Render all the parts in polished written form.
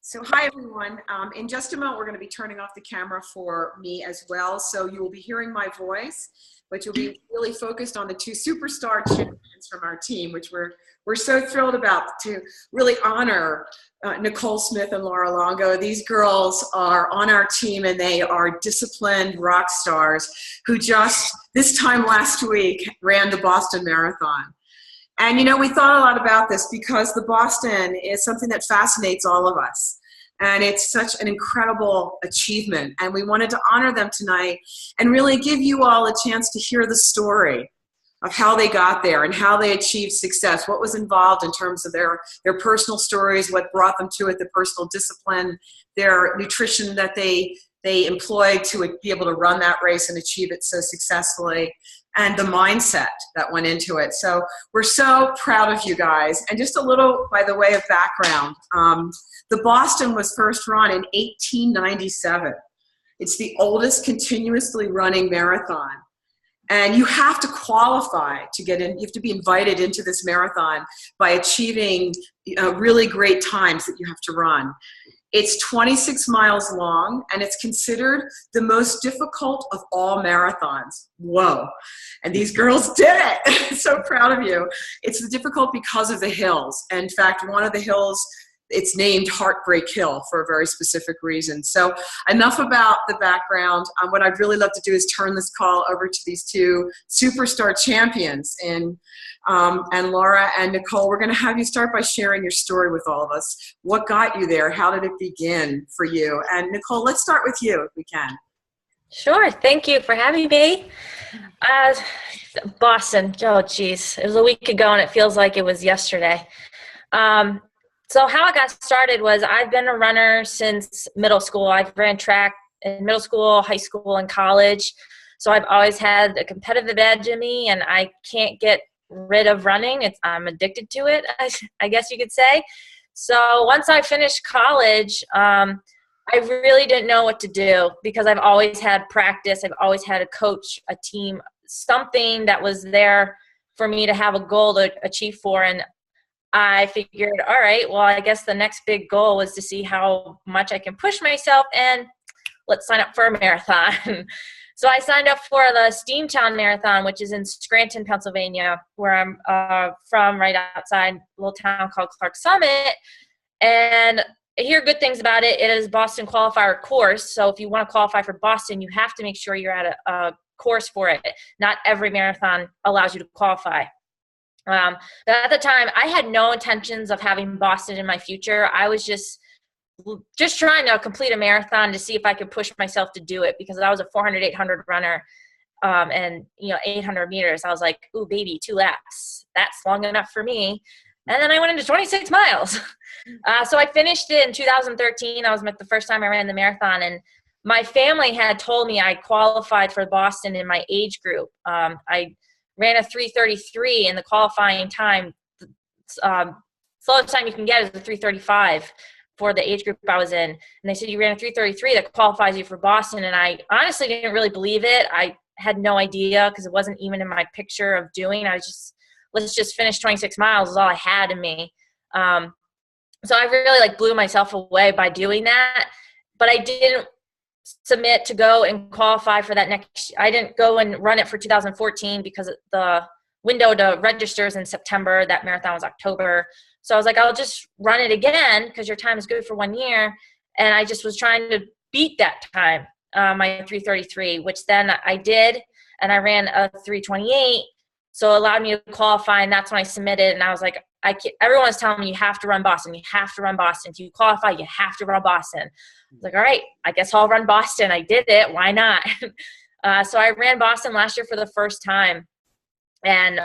So hi everyone. In just a moment, we're going to be turning off the camera for me as well. So you will be hearing my voice, but you'll be really focused on the two superstar champions from our team, which we're so thrilled about to really honor Nicole Smith and Laura Longo. These girls are on our team and they are disciplined rock stars who just this time last week ran the Boston Marathon. And, you know, we thought a lot about this because the Boston is something that fascinates all of us. And it's such an incredible achievement. And we wanted to honor them tonight and really give you all a chance to hear the story of how they got there and how they achieved success, what was involved in terms of their personal stories, what brought them to it, the personal discipline, their nutrition that they employed to be able to run that race and achieve it so successfully, and the mindset that went into it. So we're so proud of you guys. And just a little by the way of background, the Boston was first run in 1897. It's the oldest continuously running marathon. And you have to qualify to get in. You have to be invited into this marathon by achieving really great times that you have to run. It's 26 miles long, and it's considered the most difficult of all marathons. Whoa. And these girls did it. So proud of you. It's difficult because of the hills. In fact, one of the hills, it's named Heartbreak Hill for a very specific reason. So enough about the background. What I'd really love to do is turn this call over to these two superstar champions and Laura and Nicole. We're going to have you start by sharing your story with all of us. What got you there? How did it begin for you? And Nicole, let's start with you if we can. Sure. Thank you for having me. Boston. Oh, geez. It was a week ago and it feels like it was yesterday. So how it got started was I've been a runner since middle school. I've ran track in middle school, high school, and college. So I've always had a competitive edge in me, and I can't get rid of running. I'm addicted to it, I guess you could say. So once I finished college, I really didn't know what to do because I've always had practice. I've always had a coach, a team, something that was there for me to have a goal to achieve for. And I figured, all right, well, I guess the next big goal was to see how much I can push myself, and let's sign up for a marathon. So I signed up for the Steamtown Marathon, which is in Scranton, Pennsylvania, where I'm from, right outside a little town called Clark Summit. And I hear good things about it. It is Boston qualifier course. So if you want to qualify for Boston, you have to make sure you're at a course for it. Not every marathon allows you to qualify. But at the time, I had no intentions of having Boston in my future. I was just trying to complete a marathon to see if I could push myself to do it, because I was a 400, 800 runner, and 800 meters. I was like, ooh, baby, 2 laps. That's long enough for me. And then I went into 26 miles. So I finished it in 2013. I was the first time I ran the marathon, and my family had told me I qualified for Boston in my age group. I ran a 3:33 in the qualifying time. Slowest time you can get is a 3:35 for the age group I was in. And they said, you ran a 3:33 that qualifies you for Boston. And I honestly didn't really believe it. I had no idea because it wasn't even in my picture of doing. Let's just finish 26 miles is all I had in me. So I really blew myself away by doing that. But I didn't submit to go and qualify for that next. I didn't go and run it for 2014 because the window to register is in September. That marathon was October. So I was like, I'll just run it again because your time is good for 1 year. And I just was trying to beat that time, my 3:33, which then I did. And I ran a 3:28. So it allowed me to qualify. And that's when I submitted. And I was like, everyone's telling me you have to run Boston. You have to run Boston. If you qualify, you have to run Boston. I was like, all right, I guess I'll run Boston. I did it. Why not? So I ran Boston last year for the first time. And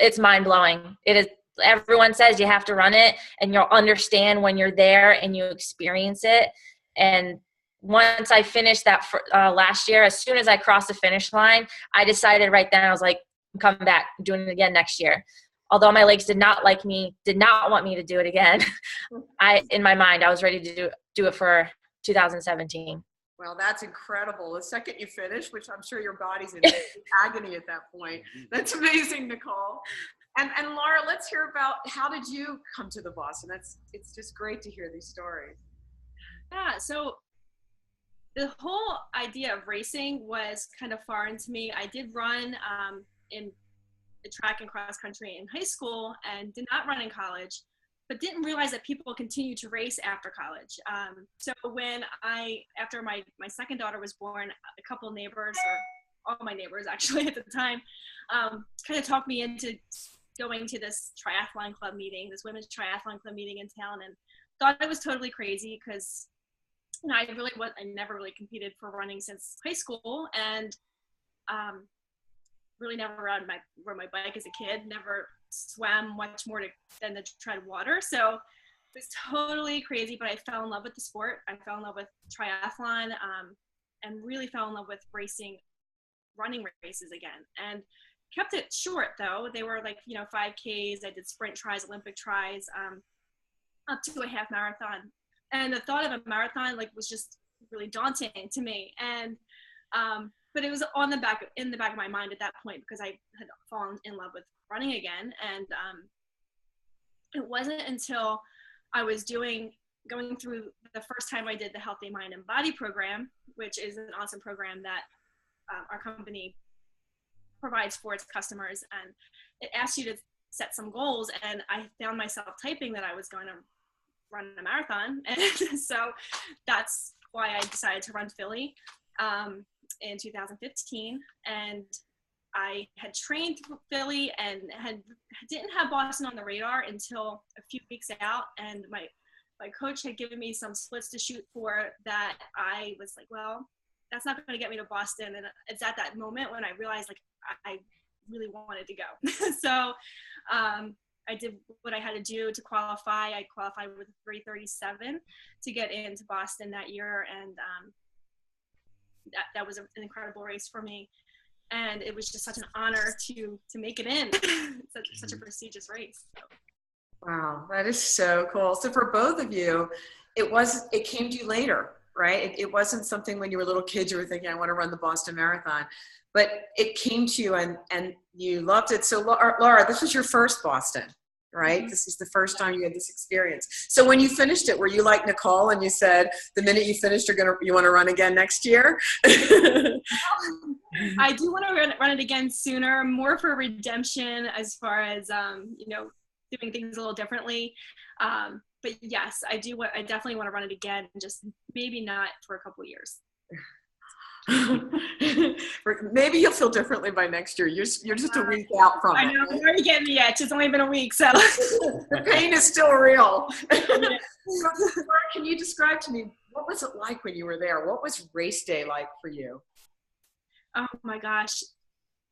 it's mind-blowing. It is. Everyone says you have to run it, and you'll understand when you're there and you experience it. And once I finished that last year, as soon as I crossed the finish line, I decided right then, I was like, I'm coming back, I'm doing it again next year. Although my legs did not want me to do it again. In my mind, I was ready to do it for 2017. Well, that's incredible. The second you finish, which I'm sure your body's in agony at that point. That's amazing, Nicole. And Laura, let's hear about how did you come to the Boston? It's just great to hear these stories. Yeah, so the whole idea of racing was kind of foreign to me. I did run in the track and cross country in high school and did not run in college, but didn't realize that people continue to race after college. So when after my second daughter was born, a couple of neighbors, or all my neighbors actually at the time, kind of talked me into going to this triathlon club meeting, this women's triathlon club meeting in town, and thought it was totally crazy because I never really competed for running since high school, and really never rode my bike as a kid, never swam much more than to tread water. So it was totally crazy, but I fell in love with the sport. I fell in love with triathlon, and really fell in love with running races again. And kept it short though. They were 5Ks. I did sprint tries, Olympic tries, up to a half marathon. And the thought of a marathon was just really daunting to me. And but it was in the back of my mind at that point because I had fallen in love with running again. And it wasn't until I was going through the first time I did the Healthy Mind and Body program, which is an awesome program that our company provides for its customers, and it asks you to set some goals. And I found myself typing that I was going to run a marathon, and so that's why I decided to run Philly in 2015. And I had trained for Philly and didn't have Boston on the radar until a few weeks out, and my coach had given me some splits to shoot for that. I was like, well, that's not going to get me to Boston. And it's at that moment when I realized I really wanted to go. So I did what I had to do to qualify. I qualified with 3:37 to get into Boston that year. And that was an incredible race for me. And it was just such an honor to make it in. such a prestigious race. So. Wow, that is so cool. So for both of you, it came to you later, right? It wasn't something when you were little kids you were thinking, I want to run the Boston Marathon, but it came to you and you loved it. So Laura, this was your first Boston, right? Mm-hmm. This is the first time you had this experience. So when you finished it, were you like Nicole and you said, the minute you finished, you want to run again next year? I do want to run it again sooner, more for redemption as far as, doing things a little differently. But yes, I definitely want to run it again, just maybe not for a couple of years. Maybe you'll feel differently by next year. You're just a week out from it. I know, I'm already getting the itch. It's only been a week, so. The pain is still real. Can you describe to me, what was it like when you were there? What was race day like for you? Oh my gosh.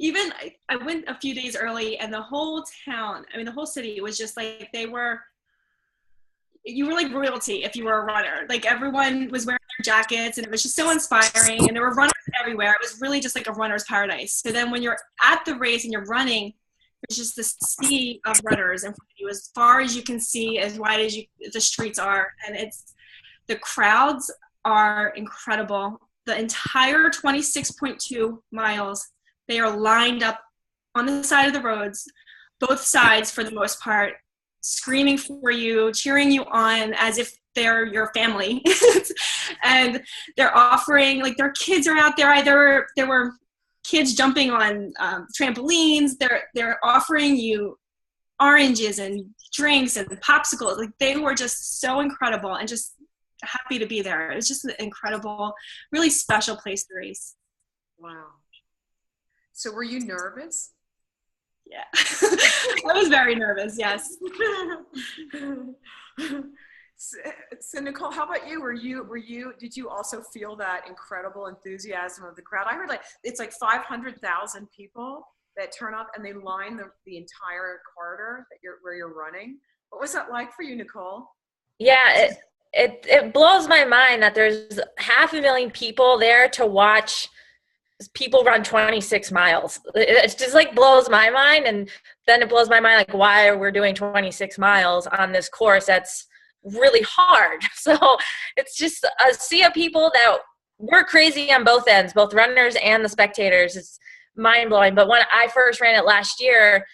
Even I went a few days early, and the whole town, the whole city was just like, you were like royalty if you were a runner. Like everyone was wearing their jackets, and it was just so inspiring, and there were runners everywhere. It was really just like a runner's paradise. So then when you're at the race and you're running, there's just this sea of runners in front of you, as far as you can see, as wide as the streets are. And the crowds are incredible. The entire 26.2 miles, they are lined up on the side of the roads, both sides for the most part, screaming for you, cheering you on as if they're your family. And they're offering, their kids are out there. There were kids jumping on trampolines. They're offering you oranges and drinks and popsicles. They were just so incredible and just happy to be there. It was just an incredible, really special place to race. Wow. So were you nervous? Yeah, I was very nervous, yes. So Nicole, how about you? Did you also feel that incredible enthusiasm of the crowd? I heard it's 500,000 people that turn up and they line the entire corridor where you're running. What was that like for you, Nicole? Yeah, it blows my mind that there's 500,000 people there to watch people run 26 miles. It just blows my mind. And then it blows my mind, why we're doing 26 miles on this course that's really hard. So it's just a sea of people that we're crazy on both ends, both runners and the spectators. It's mind blowing. But when I first ran it last year,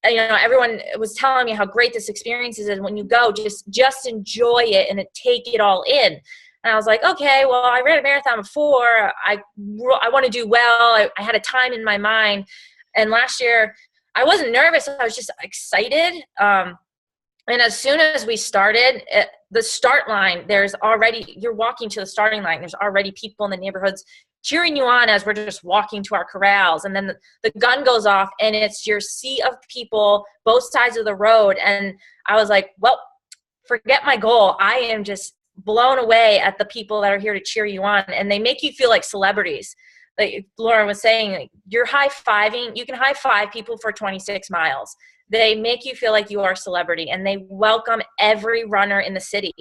everyone was telling me how great this experience is, and when you go, just enjoy it and take it all in. And I was like, okay, well, I ran a marathon before. I want to do well. I had a time in my mind. And last year, I wasn't nervous. I was just excited. And as soon as we started, the start line, you're walking to the starting line. There's already people in the neighborhoods cheering you on as we're just walking to our corrals. And then the gun goes off, and it's your sea of people, both sides of the road. And I was like, well, forget my goal. I am just blown away at the people that are here to cheer you on. And they make you feel like celebrities. Like Lauren was saying, like, you're high-fiving. You can high-five people for 26 miles. They make you feel like you are a celebrity, and they welcome every runner in the city.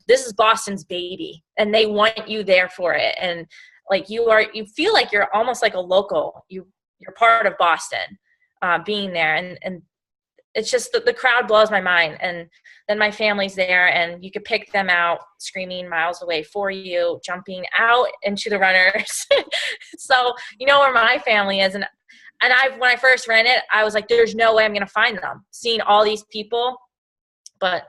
This is Boston's baby, and they want you there for it. And like you feel like you're almost like a local. You're part of Boston, being there, and it's just the crowd blows my mind. And then my family's there, and you could pick them out screaming miles away for you, jumping out into the runners. So you know where my family is. And when I first ran it, I was like, there's no way I'm going to find them, seeing all these people. But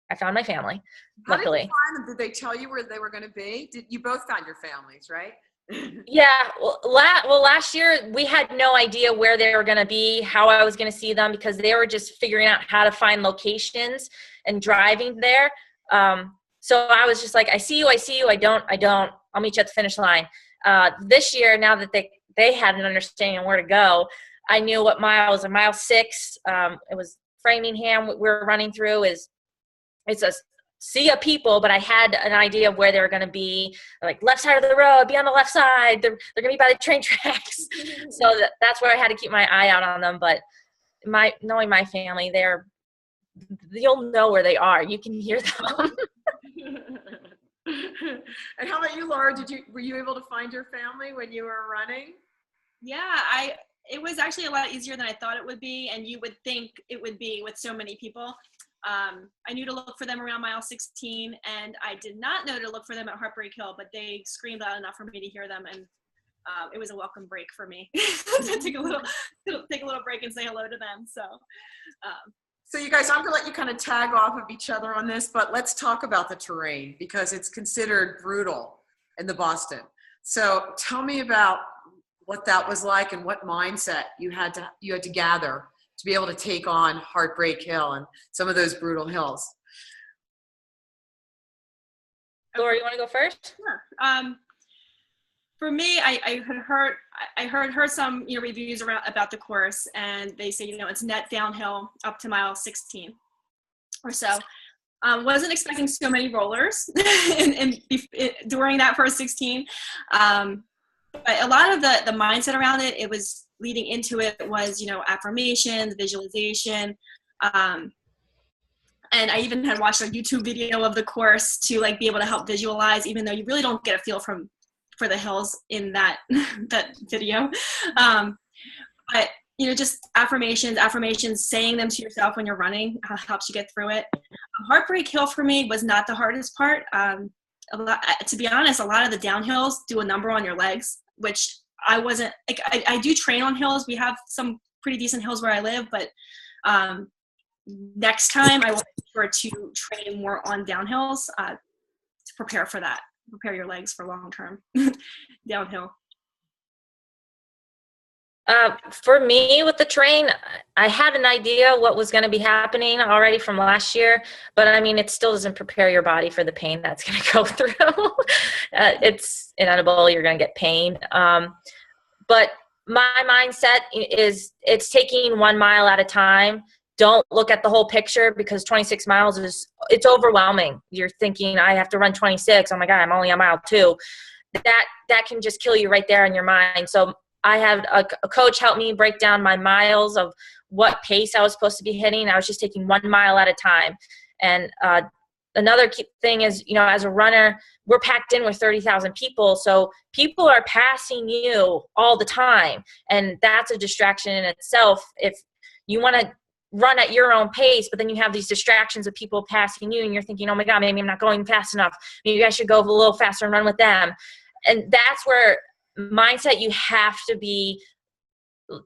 I found my family, luckily. How did you find them? Did they tell you where they were going to be? You both found your families, right? Yeah. Well, last year we had no idea where they were going to be, how I was going to see them, because they were just figuring out how to find locations and driving there. So I was just like, I see you. I don't. I'll meet you at the finish line. This year, now that they had an understanding of where to go, I knew what miles. A mile 6. It was Framingham. What we were running through it's a sea of people, but I had an idea of where they were going to be. Like, left side of the road, be on the left side. They're going to be by the train tracks. So that's where I had to keep my eye out on them. But knowing my family, you'll know where they are. You can hear them. And how about you, Laura? Were you able to find your family when you were running? Yeah, it was actually a lot easier than I thought it would be, and you would think it would be with so many people. I knew to look for them around mile 16, and I did not know to look for them at Heartbreak Hill, but they screamed loud enough for me to hear them, and it was a welcome break for me to take a little break and say hello to them. So you guys, I'm going to let you kind of tag off of each other on this, but let's talk about the terrain, because it's considered brutal in the Boston. So tell me about what that was like and what mindset you had to gather to be able to take on Heartbreak Hill and some of those brutal hills. Laura, you want to go first? Sure. For me, I heard some reviews about the course, and they say it's net downhill up to mile 16 or so. Wasn't expecting so many rollers during that first 16, but a lot of the mindset around it was leading into it was affirmations, visualization, and I even had watched a YouTube video of the course to be able to help visualize, even though you really don't get a feel for the hills in that video. But just affirmations, saying them to yourself when you're running helps you get through it. Heartbreak Hill for me was not the hardest part. To be honest, a lot of the downhills do a number on your legs, which I wasn't I do train on hills. We have some pretty decent hills where I live, but next time I will make sure to train more on downhills to prepare for that. Prepare your legs for long-term downhill. For me with the train, I had an idea what was going to be happening already from last year, but I mean, it still doesn't prepare your body for the pain that's going to go through. It's inevitable. You're going to get pain. But my mindset is it's taking 1 mile at a time. Don't look at the whole picture, because 26 miles it's overwhelming. You're thinking, I have to run 26. Oh my God, I'm only on mile 2. That can just kill you right there in your mind. So I had a coach help me break down my miles of what pace I was supposed to be hitting. I was just taking 1 mile at a time. And another key thing is, as a runner, we're packed in with 30,000 people. So people are passing you all the time. And that's a distraction in itself. If you want to run at your own pace, but then you have these distractions of people passing you, and you're thinking, oh my God, maybe I'm not going fast enough. Maybe I should go a little faster and run with them. And that's where mindset, you have to be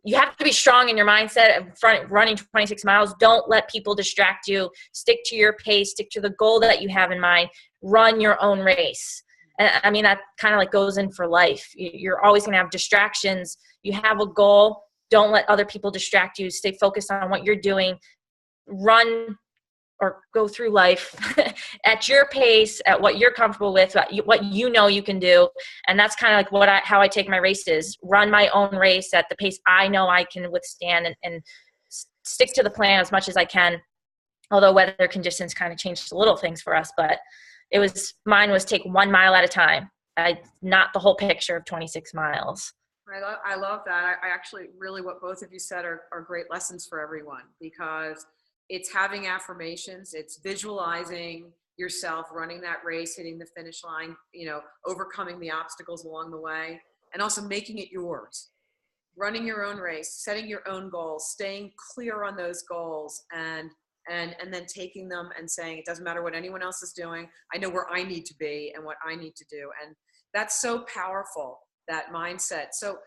you have to be strong in your mindset of running 26 miles. Don't let people distract you. Stick to your pace, stick to the goal that you have in mind, run your own race. And I mean, that kind of like goes in for life. You're always going to have distractions. You have a goal. Don't let other people distract you. Stay focused on what you're doing. Run or go through life at your pace, at what you're comfortable with, what you know you can do. And that's kind of like how I take my races. Run my own race at the pace I know I can withstand, and stick to the plan as much as I can. Although weather conditions kind of changed the little things for us, but mine was take 1 mile at a time. Not the whole picture of 26 miles. I love that. I actually really, what both of you said are great lessons for everyone, because it's having affirmations, it's visualizing yourself running that race, hitting the finish line, overcoming the obstacles along the way, and also making it yours. Running your own race, setting your own goals, staying clear on those goals, and then taking them and saying, it doesn't matter what anyone else is doing. I know where I need to be and what I need to do. And that's so powerful, that mindset. So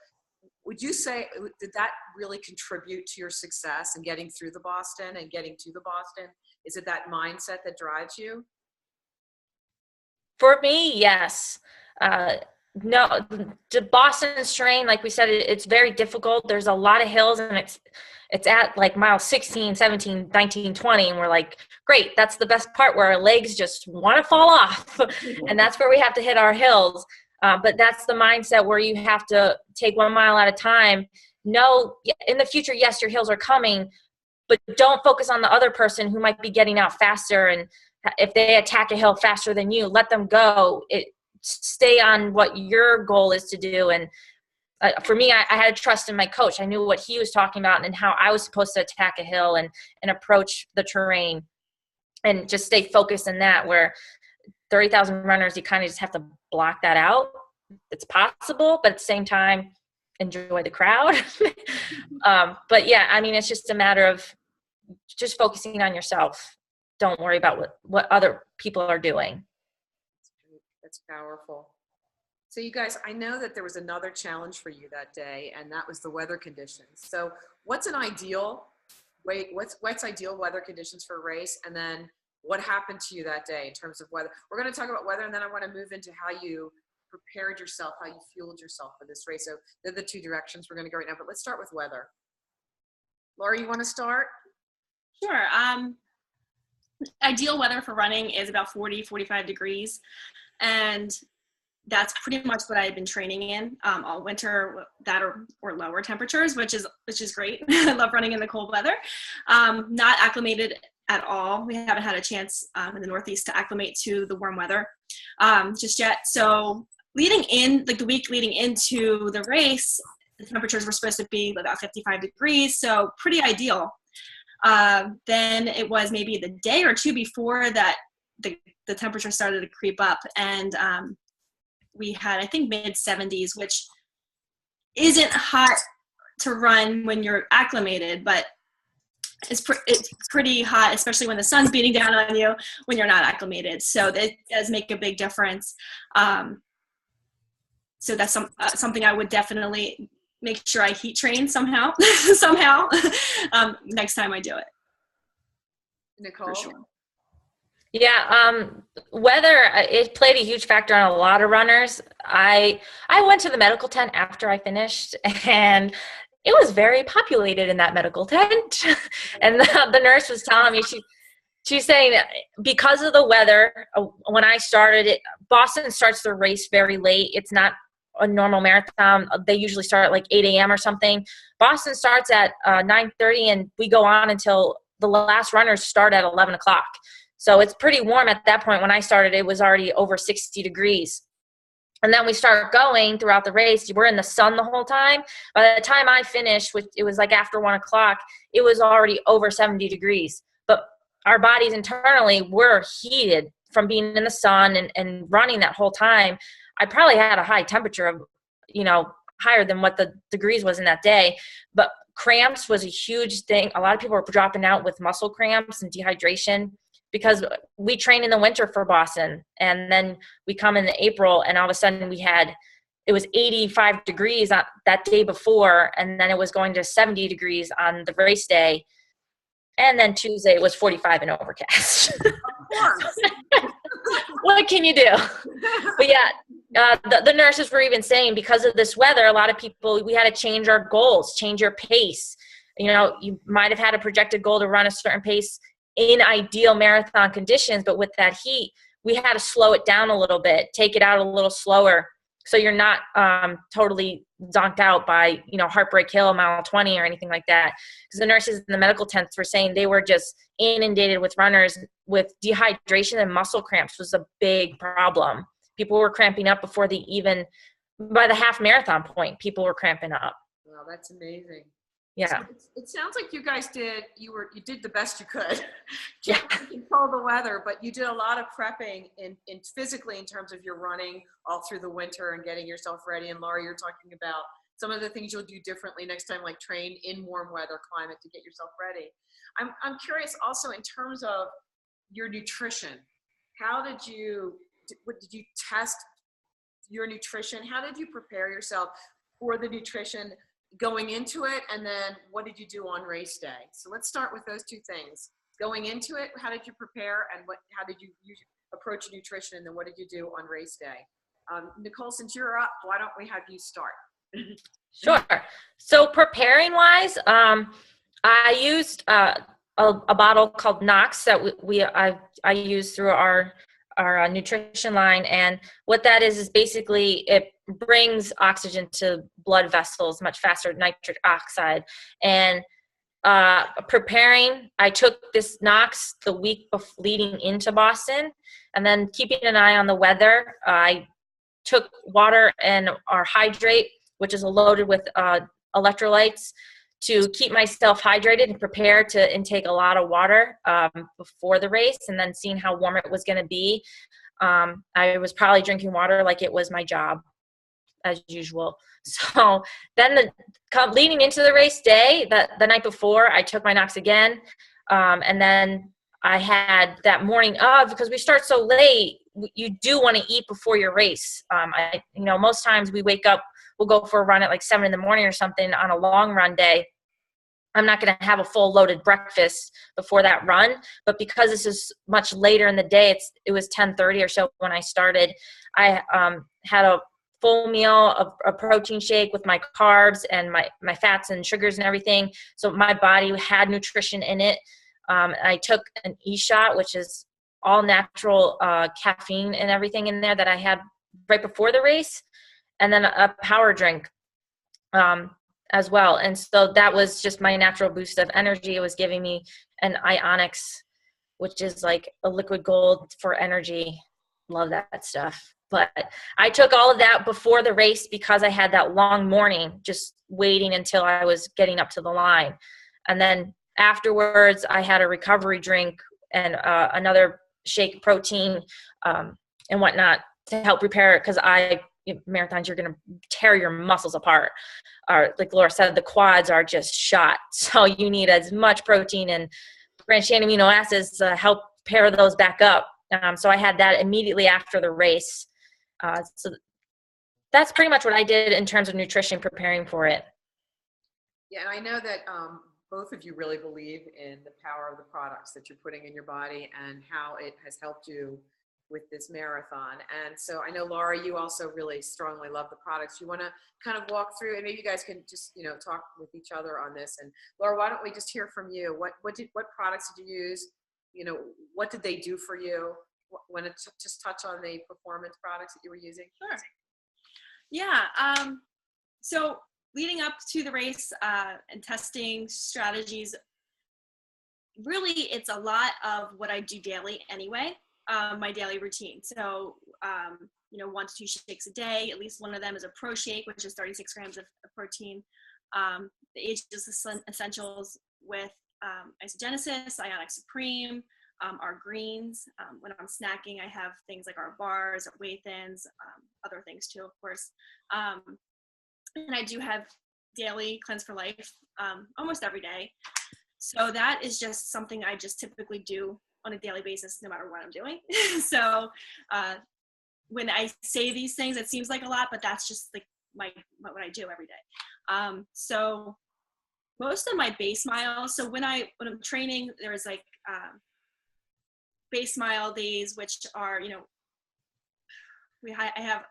would you say, did that really contribute to your success in getting through the Boston and getting to the Boston? Is it that mindset that drives you? For me, yes. No, the Boston terrain, like we said, it's very difficult. There's a lot of hills, and it's at like mile 16, 17, 19, 20. And we're like, great, that's the best part where our legs just want to fall off. And that's where we have to hit our hills. But that's the mindset where you have to take 1 mile at a time. No, in the future, yes, your hills are coming, but don't focus on the other person who might be getting out faster. And if they attack a hill faster than you, let them go. Stay on what your goal is to do. And for me, I had trust in my coach. I knew what he was talking about and how I was supposed to attack a hill and approach the terrain, and just stay focused in that, where 30,000 runners, you kind of just have to block that out. It's possible, but at the same time, enjoy the crowd. But yeah, I mean, it's just a matter of just focusing on yourself. Don't worry about what other people are doing. That's powerful. So you guys, I know that there was another challenge for you that day, and that was the weather conditions. So what's ideal weather conditions for a race? And then what happened to you that day in terms of weather? We're going to talk about weather, and then I want to move into how you prepared yourself, how you fueled yourself for this race. So they're the two directions we're going to go right now, but let's start with weather. Laura, you want to start? Sure. Ideal weather for running is about 40, 45 degrees. And that's pretty much what I had been training in all winter, that or lower temperatures, which is great. I love running in the cold weather. Not acclimated at all. We haven't had a chance in the Northeast to acclimate to the warm weather just yet. So the week leading into the race, the temperatures were supposed to be about 55 degrees. So pretty ideal. Then it was maybe the day or two before that the temperature started to creep up, and we had, I think, mid 70s, which isn't hot to run when you're acclimated, but it's pretty hot, especially when the sun's beating down on you when you're not acclimated. So it does make a big difference. So that's something I would definitely make sure I heat train somehow next time I do it. Nicole? For sure. Yeah, weather, it played a huge factor on a lot of runners. I went to the medical tent after I finished, and it was very populated in that medical tent. And the nurse was telling me, she's saying because of the weather, when I started, Boston starts the race very late. It's not a normal marathon. They usually start at like 8 a.m. or something. Boston starts at 9:30, and we go on until the last runners start at 11 o'clock. So it's pretty warm at that point. When I started, it was already over 60 degrees. And then we start going throughout the race. We're in the sun the whole time. By the time I finished, which it was like after 1 o'clock, it was already over 70 degrees. But our bodies internally were heated from being in the sun and running that whole time. I probably had a high temperature of, higher than what the degrees was in that day. But cramps was a huge thing. A lot of people were dropping out with muscle cramps and dehydration, because we train in the winter for Boston, and then we come in April, and all of a sudden we had it was 85 degrees on that day before, and then it was going to 70 degrees on the race day. And then Tuesday it was 45 and overcast. Of course. What can you do? But yeah, the nurses were even saying because of this weather, a lot of people, we had to change our goals, change your pace. You know, you might have had a projected goal to run a certain pace in ideal marathon conditions, but with that heat, we had to slow it down a little bit, take it out a little slower, so you're not totally zonked out by, you know, Heartbreak Hill, mile 20 or anything like that. Because the nurses in the medical tents were saying they were just inundated with runners with dehydration, and muscle cramps was a big problem. People were cramping up before by the half marathon point, people were cramping up. Wow, that's amazing. Yeah. So it sounds like you guys you did the best you could. Yeah. Can't control the weather, but you did a lot of prepping in physically in terms of your running all through the winter and getting yourself ready. And Laura, you're talking about some of the things you'll do differently next time, like train in warm weather climate to get yourself ready. I'm curious also in terms of your nutrition. How did you test your nutrition? How did you prepare yourself for the nutrition going into it, and then what did you do on race day? So let's start with those two things. Going into it, how did you prepare, and how did you approach nutrition, and then what did you do on race day? Nicole, since you're up, why don't we have you start? Sure. So preparing wise, I used a bottle called Knox that I use through our nutrition line, and what that is basically it brings oxygen to blood vessels much faster, nitric oxide. And preparing, I took this Knox the week leading into Boston, and then keeping an eye on the weather, I took water and our Hydrate, which is loaded with electrolytes, to keep myself hydrated and prepare to intake a lot of water before the race, and then seeing how warm it was going to be. I was probably drinking water like it was my job, as usual. So then leading into the race day, the night before, I took my Knox again. And then I had that morning of, because we start so late, you do want to eat before your race. Most times we wake up, we'll go for a run at like 7 a.m. or something on a long run day. I'm not going to have a full loaded breakfast before that run, but because this is much later in the day, it was 10:30 or so when I started. I had a full meal of a protein shake with my carbs and my fats and sugars and everything. So my body had nutrition in it. I took an e-shot, which is all natural caffeine and everything in there that I had right before the race, and then a power drink as well. And so that was just my natural boost of energy. It was giving me an Ionix, which is like a liquid gold for energy. Love that stuff. But I took all of that before the race because I had that long morning just waiting until I was getting up to the line. And then afterwards, I had a recovery drink and another shake protein and whatnot to help prepare it, because marathons, you're going to tear your muscles apart. Like Laura said, the quads are just shot. So you need as much protein and branched-chain amino acids to help pair those back up. So I had that immediately after the race. So that's pretty much what I did in terms of nutrition, preparing for it. Yeah, and I know that both of you really believe in the power of the products that you're putting in your body and how it has helped you with this marathon. And so I know, Laura, you also really strongly love the products. You want to kind of walk through, and maybe you guys can just, talk with each other on this. And Laura, why don't we just hear from you? What products did you use? What did they do for you? Want to just touch on the performance products that you were using? Sure. Yeah. So leading up to the race and testing strategies, really it's a lot of what I do daily anyway, my daily routine. So, 1 to 2 shakes a day. At least one of them is a pro shake, which is 36 grams of protein. The Ageless Essentials with Isogenesis, Ionic Supreme, our greens. When I'm snacking, I have things like our bars, whey thins, other things too, of course. And I do have daily Cleanse for Life almost every day. So that is just something I just typically do on a daily basis, no matter what I'm doing. So when I say these things, it seems like a lot, but that's just like what I do every day. So most of my base miles, so when I'm training, there's like base mile days, which are, you know, I have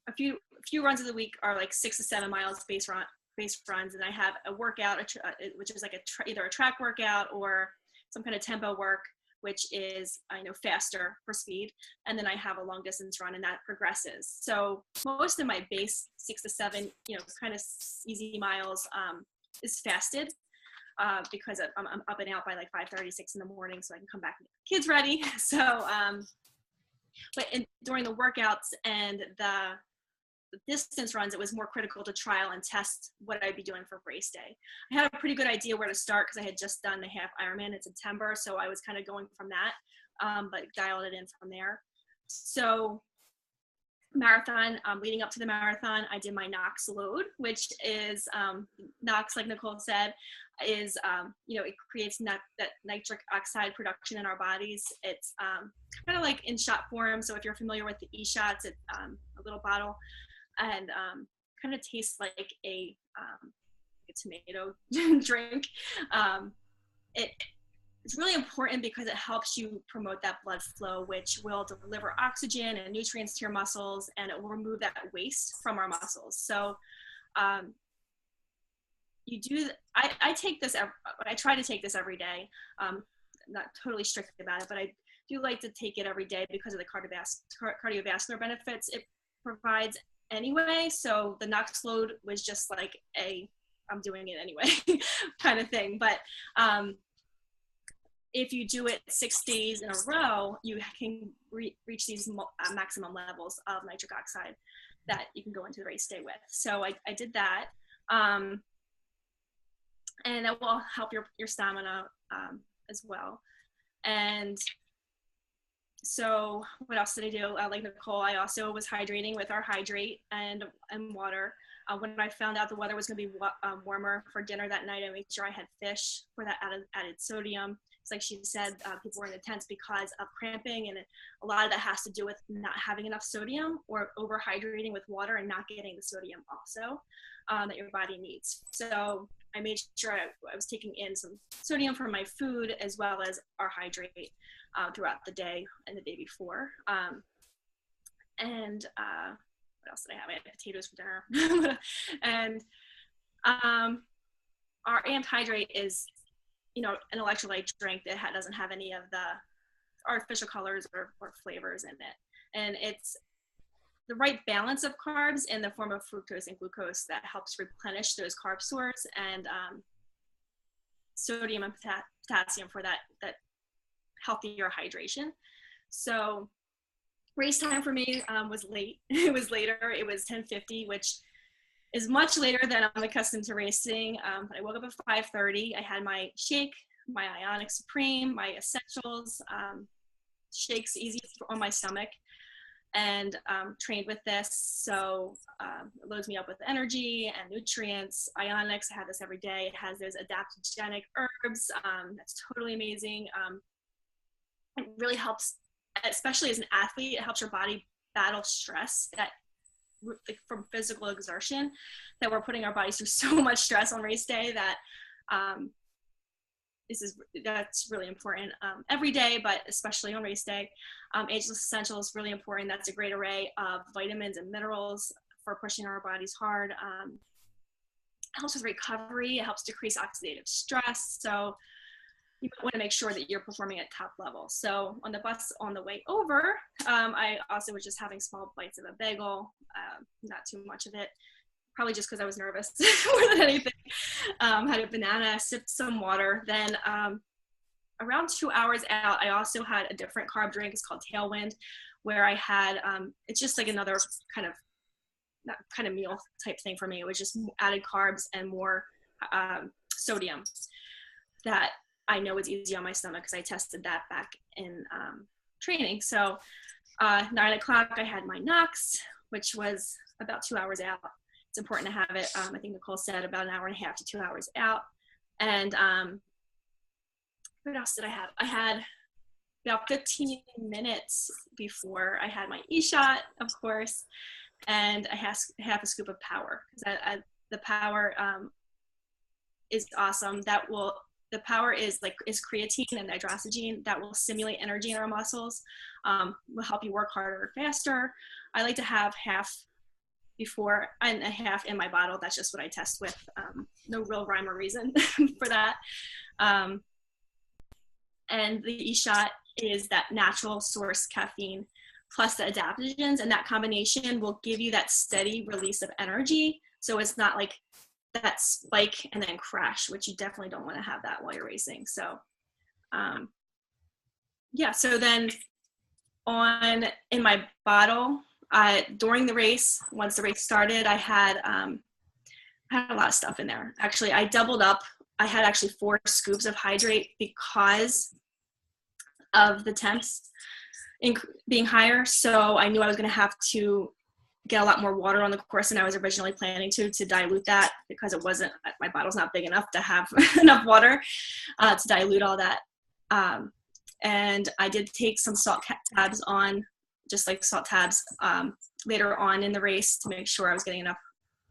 a few runs of the week are like 6 to 7 miles base runs, and I have a workout, which is like either a track workout or some kind of tempo work, which is, I know, faster for speed. And then I have a long distance run, and that progresses. So most of my base 6 to 7, you know, kind of easy miles is fasted because I'm up and out by like 5:30, 6 in the morning, so I can come back and get the kids ready. So, but during the workouts and the distance runs, it was more critical to trial and test what I'd be doing for race day. I had a pretty good idea where to start because I had just done the half Ironman in September, so I was kind of going from that, but dialed it in from there. So marathon, leading up to the marathon, I did my NOx load, which is NOx, like Nicole said, is you know, it creates that nitric oxide production in our bodies. It's kind of like in shot form. So if you're familiar with the e-shots, it's a little bottle, and kind of tastes like a tomato drink. It's really important because it helps you promote that blood flow, which will deliver oxygen and nutrients to your muscles, and it will remove that waste from our muscles. So I take this, I try to take this every day. Not totally strict about it, but I do like to take it every day because of the cardiovascular benefits it provides anyway. So the NOx load was just like I'm doing it anyway kind of thing. But if you do it 6 days in a row, you can reach these maximum levels of nitric oxide that you can go into the race day with. So I did that. And that will help your stamina as well. And so what else did I do? Like Nicole, I also was hydrating with our Hydrate and water. When I found out the weather was going to be warmer for dinner that night, I made sure I had fish for that added sodium. It's like she said, people were in the tents because of cramping, and a lot of that has to do with not having enough sodium or overhydrating with water and not getting the sodium also that your body needs. So I made sure I was taking in some sodium from my food as well as our Hydrate throughout the day and the day before. And what else did I have? I had potatoes for dinner. And our Amped Hydrate is, you know, an electrolyte drink that doesn't have any of the artificial colors or flavors in it. And it's the right balance of carbs in the form of fructose and glucose that helps replenish those carb stores, and sodium and potassium for that healthier hydration. So race time for me was late. It was later. It was 10:50, which is much later than I'm accustomed to racing. But I woke up at 5:30. I had my shake, my Ionic Supreme, my essentials, shakes easy on my stomach, and trained with this. So it loads me up with energy and nutrients. Ionics, I have this every day. It has those adaptogenic herbs. That's totally amazing. It really helps, especially as an athlete, it helps your body battle stress that from physical exertion, that we're putting our bodies through so much stress on race day that that's really important every day, but especially on race day. Ageless Essential is really important. That's a great array of vitamins and minerals for pushing our bodies hard. It helps with recovery. It helps decrease oxidative stress. So you want to make sure that you're performing at top level. So on the bus on the way over, I also was just having small bites of a bagel, not too much of it, probably just because I was nervous more than anything. Had a banana, sipped some water. Then around 2 hours out, I also had a different carb drink. It's called Tailwind, where I had, it's just like another kind of meal type thing for me. It was just added carbs and more sodium that I know is easy on my stomach because I tested that back in training. So 9 o'clock, I had my NOx, which was about 2 hours out. It's important to have it. I think Nicole said about 1.5 hours to 2 hours out. And what else did I have? I had about 15 minutes before I had my e-shot, of course, and I half a scoop of power. The power is awesome. The power is creatine and nitrosamine that will stimulate energy in our muscles, will help you work harder, faster. I like to have half before and a half in my bottle. That's just what I test with. No real rhyme or reason for that. And the e-shot is that natural source caffeine plus the adaptogens, and that combination will give you that steady release of energy. So it's not like that spike and then crash, which you definitely don't want to have that while you're racing. So so then in my bottle, during the race, once the race started, I had a lot of stuff in there. Actually, I doubled up. I had actually 4 scoops of hydrate because of the temps being higher. So I knew I was going to have to get a lot more water on the course than I was originally planning to dilute that, because my bottle's not big enough to have enough water to dilute all that. And I did take some salt tabs on, just like salt tabs, later on in the race to make sure I was getting enough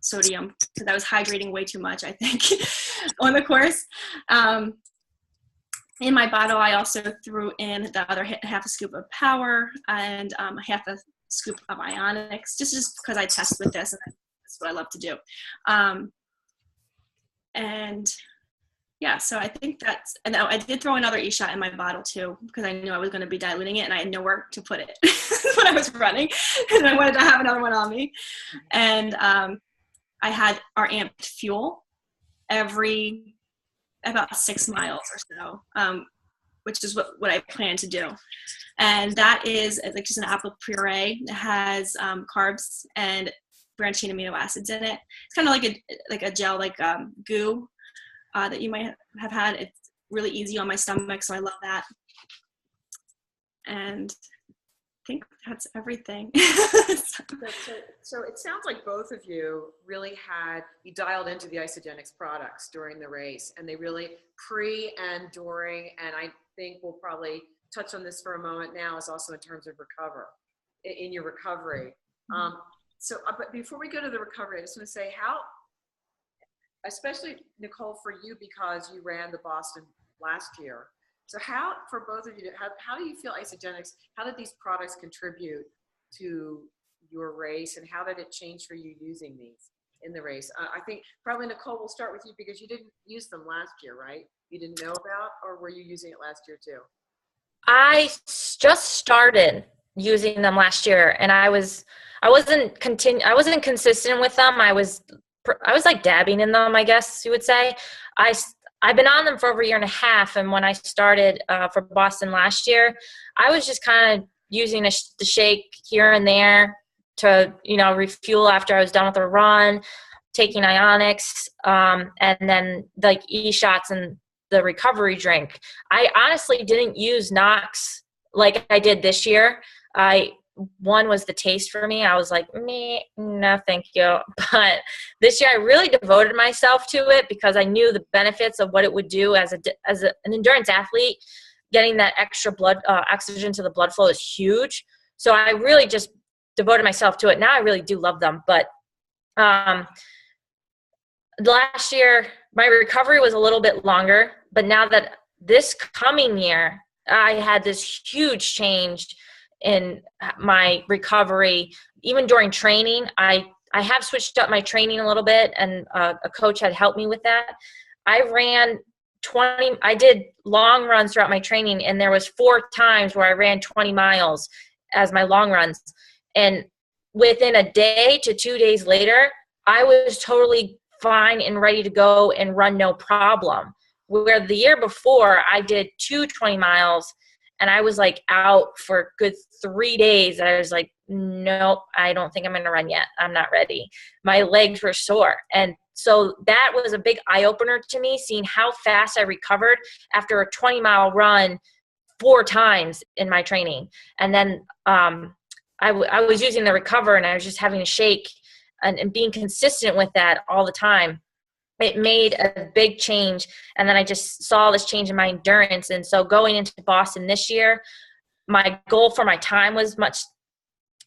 sodium, because I was hydrating way too much, I think, on the course. In my bottle, I also threw in the other half a scoop of power and half a scoop of ionics, just because I test with this, and that's what I love to do. So I think and I did throw another e-shot in my bottle too, because I knew I was going to be diluting it and I had nowhere to put it when I was running, and I wanted to have another one on me. And I had our amped fuel every about 6 miles or so, which is what I plan to do. And that is like just an apple puree. It has carbs and branched chain amino acids in it. It's kind of like a gel, goo that you might have had. It's really easy on my stomach, so I love that. And I think that's everything. So it sounds like both of you really you dialed into the Isagenix products during the race, and they really pre and during, and I think we'll probably touch on this for a moment now, is also in terms of in your recovery. But before we go to the recovery, I just want to say how, especially Nicole, for you, because you ran the Boston last year. So how, for both of you, how do you feel Isagenix, how did these products contribute to your race, and how did it change for you using these in the race? I think probably Nicole, we'll start with you, because you didn't use them last year, right? You didn't know about, or were you using it last year too? I just started using them last year, and I wasn't consistent with them. I was like dabbing in them, I guess you would say. I've been on them for over a year and a half, and when I started for Boston last year, I was just kind of using the shake here and there to, refuel after I was done with a run, taking ionics, and then like e-shots and the recovery drink. I honestly didn't use Nox like I did this year. One was the taste for me. I was like, no, thank you. But this year I really devoted myself to it, because I knew the benefits of what it would do as an endurance athlete. Getting that extra blood oxygen to the blood flow is huge. So I really just devoted myself to it. Now I really do love them. But last year my recovery was a little bit longer. But now that this coming year, I had this huge change in my recovery. Even during training, I have switched up my training a little bit, and a coach had helped me with that. I did long runs throughout my training, and there was 4 times where I ran 20 miles as my long runs. And within a day to 2 days later, I was totally fine and ready to go and run no problem. Where the year before I did 20 miles, and I was like out for a good 3 days. I was like, nope, I don't think I'm going to run yet. I'm not ready. My legs were sore. And so that was a big eye opener to me, seeing how fast I recovered after a 20-mile run 4 times in my training. And then I was using the Recover, and I was just having a shake and being consistent with that all the time. It made a big change, and then I just saw this change in my endurance. And so going into Boston this year, my goal for my time was much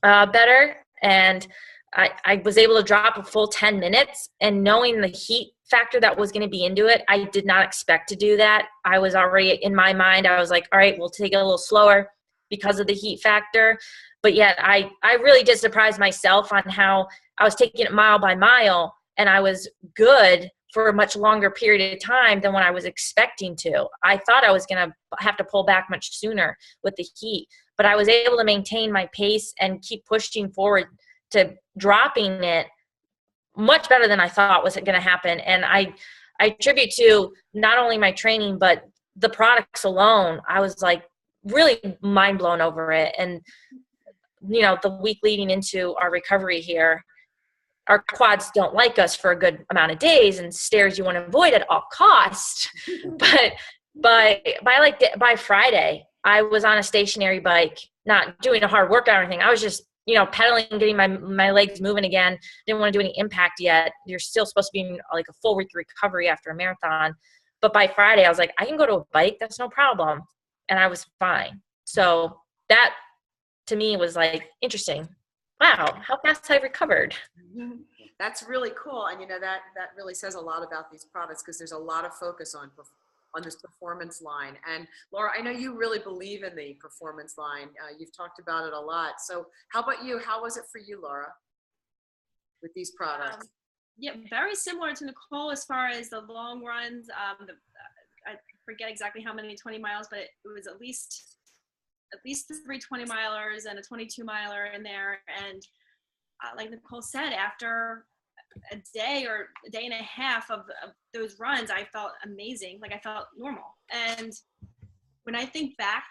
better. And I was able to drop a full 10 minutes, and knowing the heat factor that was going to be into it, I did not expect to do that. I was already in my mind, I was like, all right, we'll take it a little slower because of the heat factor. But yet I really did surprise myself on how I was taking it mile by mile, and I was good for a much longer period of time than what I was expecting to. I thought I was going to have to pull back much sooner with the heat, but I was able to maintain my pace and keep pushing forward to dropping it much better than I thought was going to happen. And I attribute to not only my training, but the products alone. I was like really mind blown over it. And, you know, the week leading into our recovery here, our quads don't like us for a good amount of days, and stairs you want to avoid at all costs. But by Friday, I was on a stationary bike, not doing a hard workout or anything. I was just, you know, pedaling, getting my legs moving again. Didn't want to do any impact yet. You're still supposed to be in like a full week recovery after a marathon. But by Friday, I was like, I can go to a bike. That's no problem. And I was fine. So that to me was like interesting. Wow, how fast I recovered. That's really cool. And, you know, that really says a lot about these products, because there's a lot of focus on this performance line. And Laura, I know you really believe in the performance line. You've talked about it a lot. So how about you? How was it for you, Laura, with these products? Yeah, very similar to Nicole as far as the long runs. I forget exactly how many 20 miles, but it was at least 3 20-milers and a 22-miler in there. And like Nicole said, after a day or a day and a half of those runs, I felt amazing. Like I felt normal. And when I think back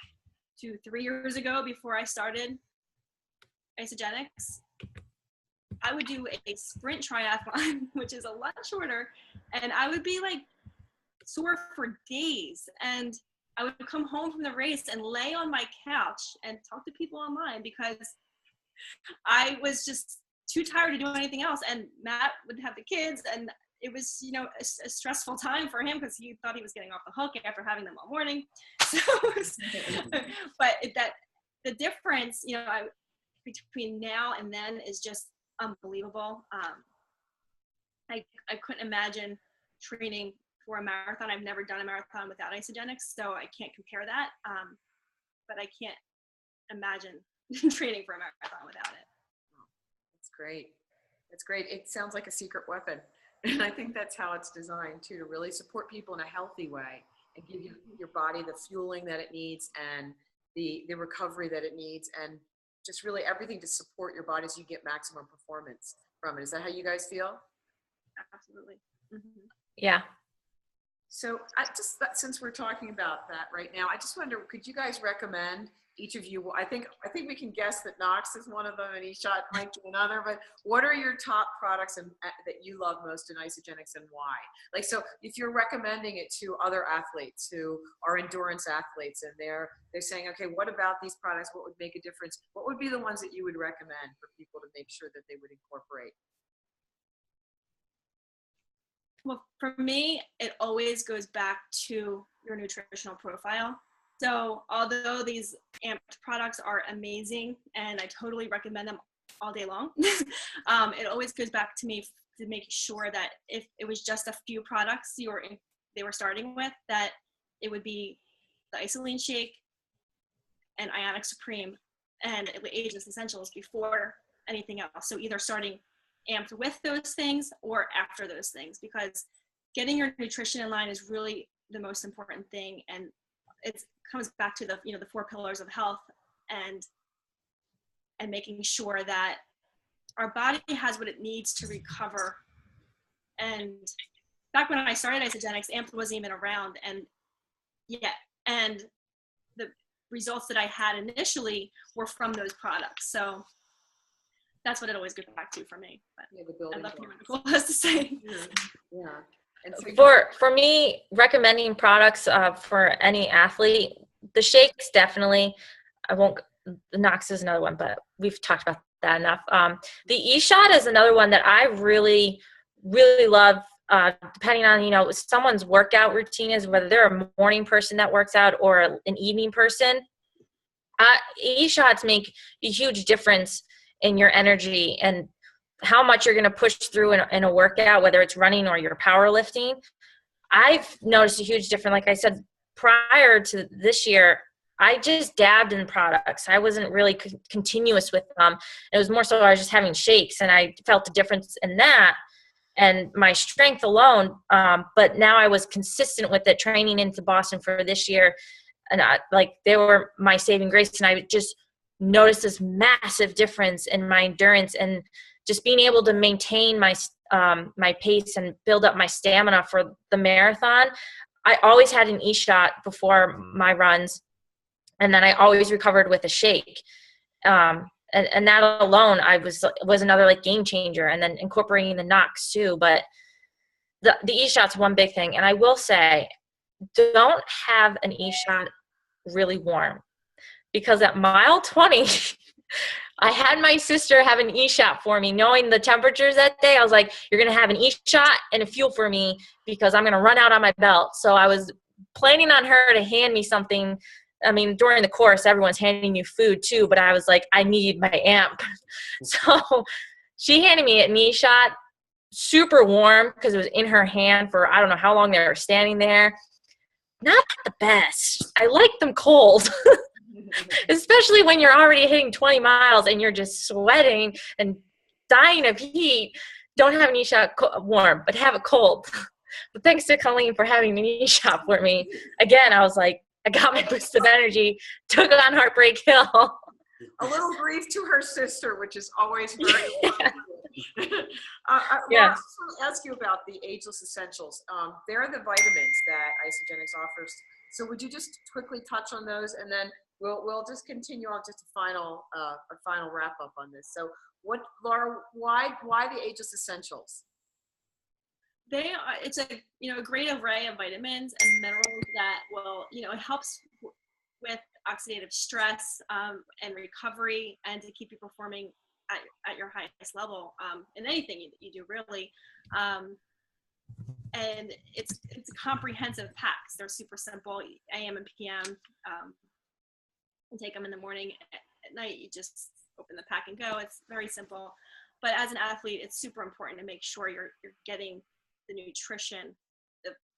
to 3 years ago, before I started Isogenics, I would do a sprint triathlon, which is a lot shorter, and I would be like sore for days. And I would come home from the race and lay on my couch and talk to people online because I was just too tired to do anything else. And Matt would have the kids, and it was, you know, a stressful time for him because he thought he was getting off the hook after having them all morning. So, but the difference, you know, between now and then is just unbelievable. I couldn't imagine training for a marathon. I've never done a marathon without Isogenics, so I can't compare that. But I can't imagine training for a marathon without it. That's great. That's great. It sounds like a secret weapon. And I think that's how it's designed too, to really support people in a healthy way and give your body the fueling that it needs and the recovery that it needs, and just really everything to support your body so you get maximum performance from it. Is that how you guys feel? Absolutely. Mm-hmm. Yeah. So since we're talking about that right now, I just wonder, could you guys recommend each of you? I think we can guess that Knox is one of them and eShot might be another, but what are your top products that you love most in Isogenics, and why? Like, so if you're recommending it to other athletes who are endurance athletes and they're saying, okay, what about these products? What would make a difference? What would be the ones that you would recommend for people to make sure that they would incorporate? Well, for me, it always goes back to your nutritional profile. So although these amped products are amazing and I totally recommend them all day long, it always goes back to me to make sure that if it was just a few products they were starting with, that it would be the Isoline Shake and Ionic Supreme and Ageless Essentials before anything else. So either starting amped with those things or after those things, because getting your nutrition in line is really the most important thing. And it comes back to the 4 pillars of health and making sure that our body has what it needs to recover. And back when I started Isogenics, amped wasn't even around, and the results that I had initially were from those products. So that's what it always goes back to for me. But I'd love to hear what Nicole has to say. Yeah. And For me, recommending products for any athlete, the shakes definitely. The Knox is another one, but we've talked about that enough. The eShot is another one that I really, really love. Depending on someone's workout routine is, whether they're a morning person that works out or an evening person. E-shots make a huge difference in your energy and how much you're going to push through in a workout, whether it's running or you're powerlifting. I've noticed a huge difference. Like I said, prior to this year, I just dabbed in products. I wasn't really continuous with them. It was more so I was just having shakes, and I felt the difference in that and my strength alone. But now I was consistent with it, training into Boston for this year. And they were my saving grace. And I just noticed this massive difference in my endurance and just being able to maintain my pace and build up my stamina for the marathon. I always had an e-shot before my runs, and then I always recovered with a shake. And that alone, was another like game changer. And then incorporating the knocks too. But the e-shot's one big thing. And I will say, don't have an e-shot really warm, because at mile 20, I had my sister have an e-shot for me, knowing the temperatures that day. I was like, you're going to have an e-shot and a fuel for me because I'm going to run out on my belt. So I was planning on her to hand me something. I mean, during the course, everyone's handing you food too, but I was like, I need my amp. So she handed me an e-shot, super warm because it was in her hand for, I don't know how long they were standing there. Not the best. I like them cold, especially when you're already hitting 20 miles and you're just sweating and dying of heat. Don't have an e-shot warm, but have it cold. But thanks to Colleen for having an e-shot for me. Again, I was like, I got my boost of energy, took it on Heartbreak Hill. A little grief to her sister, which is always very Yeah. Laura, I just want to ask you about the Ageless Essentials. They're the vitamins that Isagenix offers. So would you just quickly touch on those, and then we'll just continue on just a final wrap up on this. So Laura, why the Ageless Essentials? It's a great array of vitamins and minerals that will it helps with oxidative stress and recovery, and to keep you performing at your highest level in anything that you do, really. And it's comprehensive packs. They're super simple, AM and PM. You take them in the morning. At night, you just open the pack and go. It's very simple. But as an athlete, it's super important to make sure you're getting the nutrition,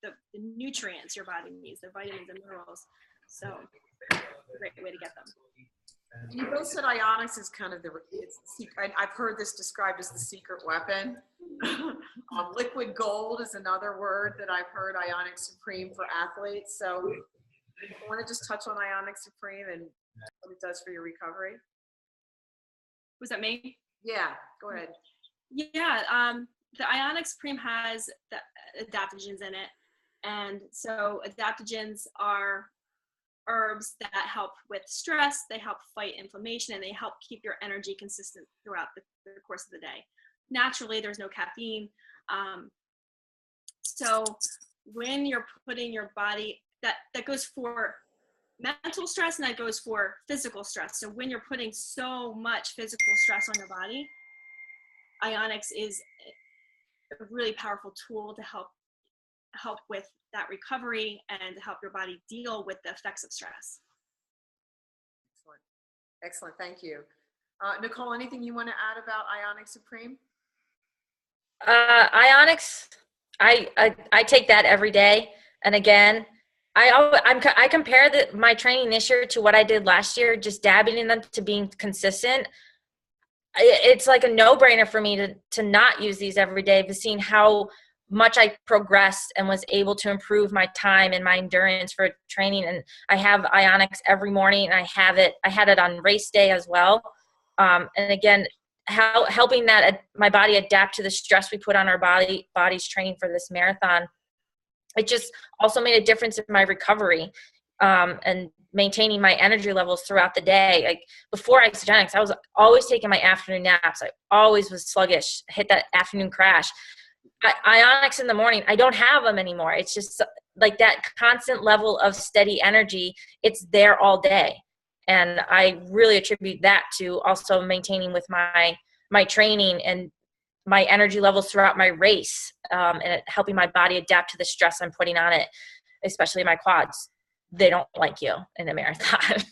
the nutrients your body needs, the vitamins and minerals. So a great way to get them. You both said Ionix is kind of I've heard this described as the secret weapon. Liquid gold is another word that I've heard, Ionix Supreme for athletes. So I want to just touch on Ionix Supreme and what it does for your recovery. Was that me? Yeah, go ahead. Yeah, the Ionix Supreme has the adaptogens in it. And so adaptogens are herbs that help with stress, they help fight inflammation, and they help keep your energy consistent throughout the course of the day. Naturally, there's no caffeine. So when you're putting your body, that goes for mental stress, and that goes for physical stress. So when you're putting so much physical stress on your body, Ionix is a really powerful tool to help with that recovery and to help your body deal with the effects of stress. Excellent, thank you. Nicole, anything you want to add about Ionix Supreme? Ionix, I take that every day. And again, I compare my training this year to what I did last year, just dabbing in them to being consistent. It's like a no-brainer for me to not use these every day, but seeing how much I progressed and was able to improve my time and my endurance for training. And I have Ionix every morning, and I had it on race day as well. And again, helping my body adapt to the stress we put on our bodies training for this marathon. It just also made a difference in my recovery and maintaining my energy levels throughout the day. Like before Isagenix, I was always taking my afternoon naps. I always was sluggish, hit that afternoon crash. Ionix in the morning, I don't have them anymore. It's just like that constant level of steady energy. It's there all day. And I really attribute that to also maintaining with my training and my energy levels throughout my race, and helping my body adapt to the stress I'm putting on it, especially my quads. they don't like you in a marathon.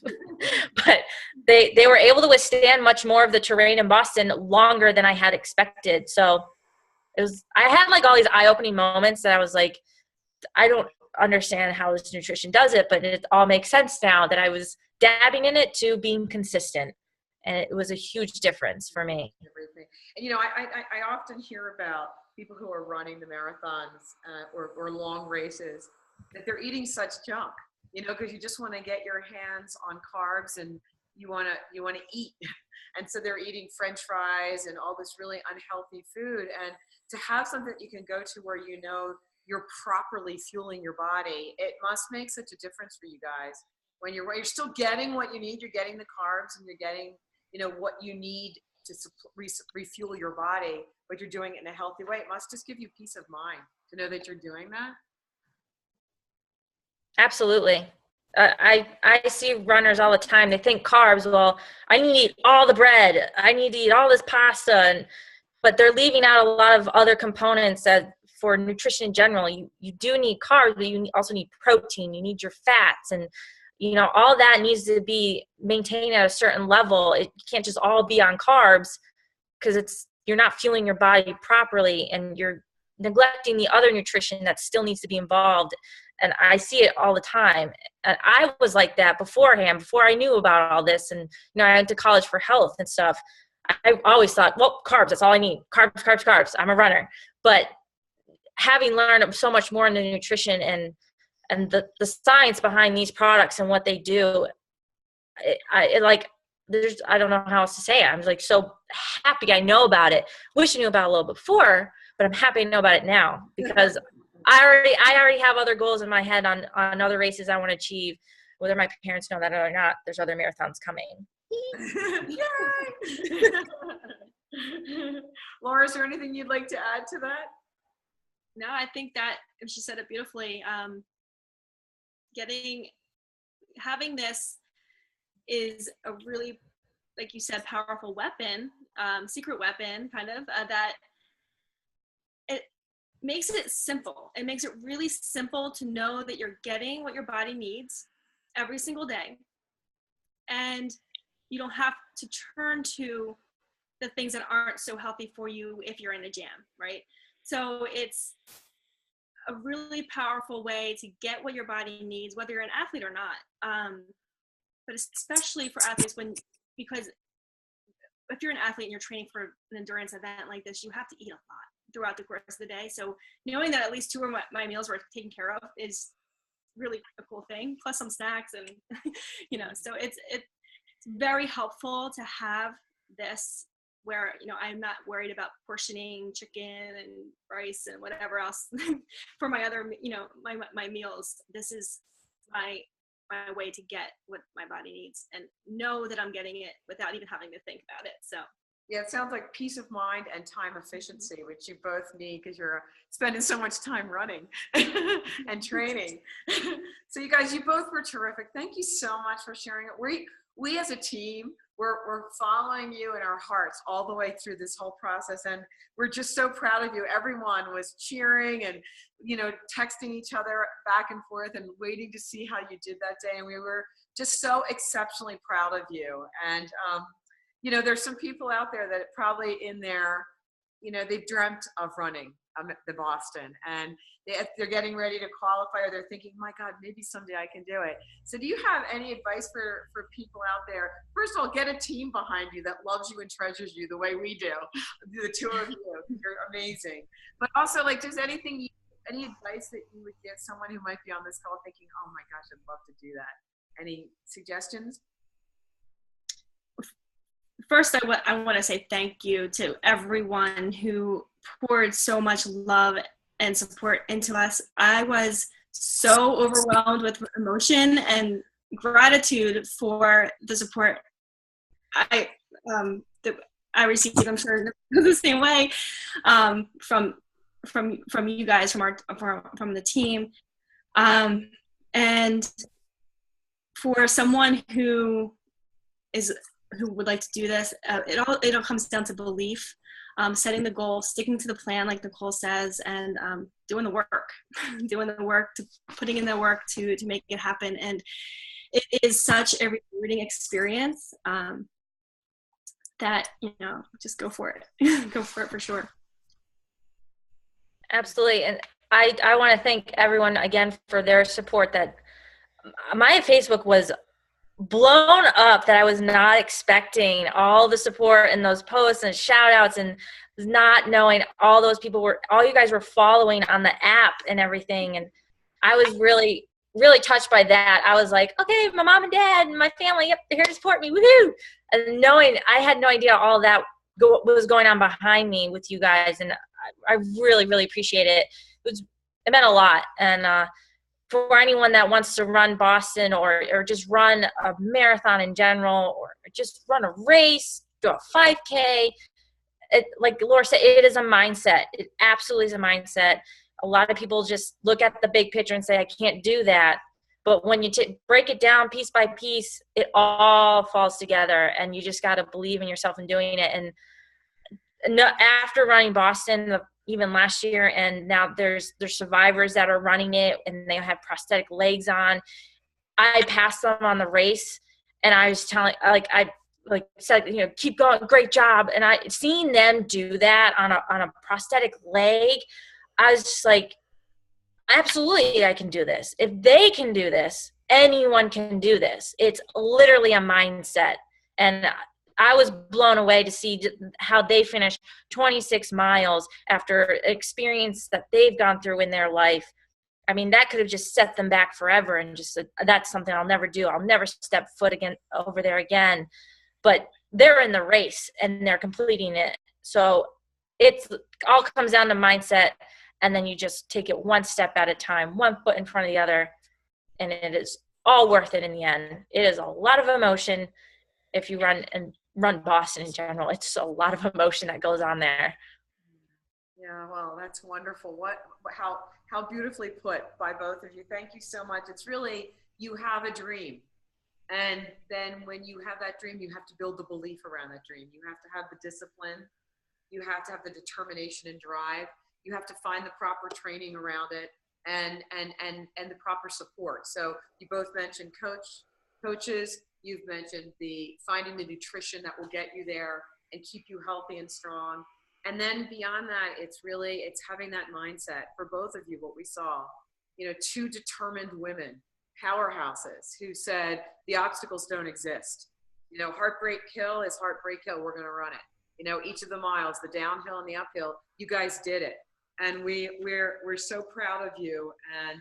But they were able to withstand much more of the terrain in Boston longer than I had expected. So I had like all these eye-opening moments that I was like, I don't understand how this nutrition does it, but it all makes sense now that I was dabbing in it to being consistent. And it was a huge difference for me. And, you know, I often hear about people who are running the marathons or long races, that they're eating such junk, you know, because you just want to get your hands on carbs and you want to eat. And so they're eating French fries and all this really unhealthy food. And to have something that you can go to where you know you're properly fueling your body, it must make such a difference for you guys. When you're still getting what you need, you're getting the carbs and you're getting, you know, what you need to refuel your body, but you're doing it in a healthy way. It must just give you peace of mind to know that you're doing that. Absolutely. I see runners all the time. They think carbs, well, I need to eat all the bread. I need to eat all this pasta. But they're leaving out a lot of other components that for nutrition in general, you do need carbs, but you also need protein. You need your fats, and you know, all that needs to be maintained at a certain level. It can't just all be on carbs, because you're not fueling your body properly and you're neglecting the other nutrition that still needs to be involved. And I see it all the time. And I was like that beforehand, before I knew about all this. And, you know, I went to college for health and stuff. I always thought, well, carbs, that's all I need. Carbs, carbs, carbs. I'm a runner. But having learned so much more in the nutrition and the science behind these products and what they do, I don't know how else to say it. I'm like so happy I know about it. Wish I knew about it a little before, but I'm happy I know about it now, because I already have other goals in my head on other races I want to achieve, whether my parents know that or not. There's other marathons coming. Laura, is there anything you'd like to add to that? No, I think that she said it beautifully. Having this is a really, like you said, powerful weapon, secret weapon, kind of, that it makes it simple. It makes it really simple to know that you're getting what your body needs every single day. And you don't have to turn to the things that aren't so healthy for you if you're in a jam, right? So it's a really powerful way to get what your body needs, whether you're an athlete or not. But especially for athletes, because if you're an athlete and you're training for an endurance event like this, you have to eat a lot throughout the course of the day. So knowing that at least 2 of my meals were taken care of is really a cool thing, plus some snacks. And, you know, so it's very helpful to have this where, you know, I'm not worried about portioning chicken and rice and whatever else for my other, you know, my meals. This is my way to get what my body needs and know that I'm getting it without even having to think about it. So yeah, it sounds like peace of mind and time efficiency, which you both need because you're spending so much time running and training. So you guys, you both were terrific. Thank you so much for sharing it. We as a team, we're following you in our hearts all the way through this whole process, and we're just so proud of you. Everyone was cheering and, you know, texting each other back and forth and waiting to see how you did that day, and we were just so exceptionally proud of you. And you know, there's some people out there that probably in their, you know, they've dreamt of running the Boston, and they're getting ready to qualify, or they're thinking, my God, maybe someday I can do it. So do you have any advice for people out there? First of all, get a team behind you that loves you and treasures you the way we do, the two of you. You're amazing. But also, like, just any advice that you would give someone who might be on this call thinking, oh my gosh, I'd love to do that? Any suggestions? First, I want to say thank you to everyone who poured so much love and support into us. I was so overwhelmed with emotion and gratitude for the support I received. I'm sure the same way from you guys, from the team, and for someone who would like to do this, it all comes down to belief. setting the goal, sticking to the plan, like Nicole says, and doing the work, putting in the work to make it happen. And it is such a rewarding experience that, just go for it. Go for it for sure. Absolutely. And I want to thank everyone again for their support. That my Facebook was blown up, that I was not expecting all the support and those posts and shout outs, and not knowing all those people all you guys were following on the app and everything. And I was really, really touched by that. I was like, okay, my mom and dad and my family, yep, they're here to support me. Woohoo. And knowing I had no idea all that was going on behind me with you guys. And I really, really appreciate it. It meant a lot. And for anyone that wants to run Boston or just run a marathon in general, or just run a race, do a 5K, like Laura said, it is a mindset. It absolutely is a mindset. A lot of people just look at the big picture and say, I can't do that. But when you break it down piece by piece, it all falls together, and you just got to believe in yourself and doing it. And after running Boston, even last year, and now there's survivors that are running it and they have prosthetic legs on. I passed them on the race, and I was telling, I said, keep going, great job. And seeing them do that on a prosthetic leg, I was just like, absolutely, I can do this. If they can do this, anyone can do this. It's literally a mindset. And I was blown away to see how they finished 26 miles after experience that they've gone through in their life. I mean, that could have just set them back forever, and just that's something I'll never do. I'll never step foot over there again. But they're in the race and they're completing it. So it's all comes down to mindset, and then you just take it one step at a time, one foot in front of the other, and it is all worth it in the end. It is a lot of emotion if you run Boston in general. It's a lot of emotion that goes on there. Yeah, well, that's wonderful. How beautifully put by both of you. Thank you so much. It's really, you have a dream. And then when you have that dream, you have to build the belief around that dream. You have to have the discipline. You have to have the determination and drive. You have to find the proper training around it and the proper support. So you both mentioned coaches. You've mentioned finding the nutrition that will get you there and keep you healthy and strong. And then beyond that, it's having that mindset for both of you. What we saw, two determined women, powerhouses, who said the obstacles don't exist. Heartbreak Hill is Heartbreak Hill. We're going to run it. Each of the miles, the downhill and the uphill, you guys did it. And we're so proud of you. And,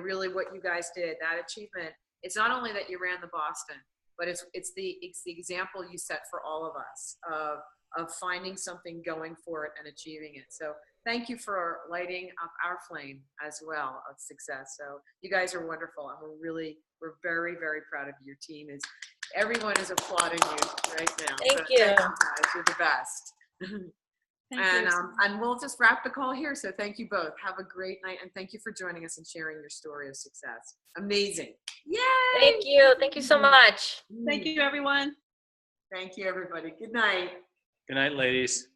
really what you guys did, that achievement, it's not only that you ran the Boston, but it's the example you set for all of us of finding something, going for it, and achieving it. So thank you for lighting up our flame as well of success. So you guys are wonderful, and we're very, very proud of you. Your team everyone is applauding you right now. Thank you. Thank you guys. You're the best. And we'll just wrap the call here. So thank you both. Have a great night, and thank you for joining us and sharing your story of success. Amazing. Yay! Thank you. Thank you so much. Thank you, everyone. Thank you, everybody. Good night. Good night, ladies.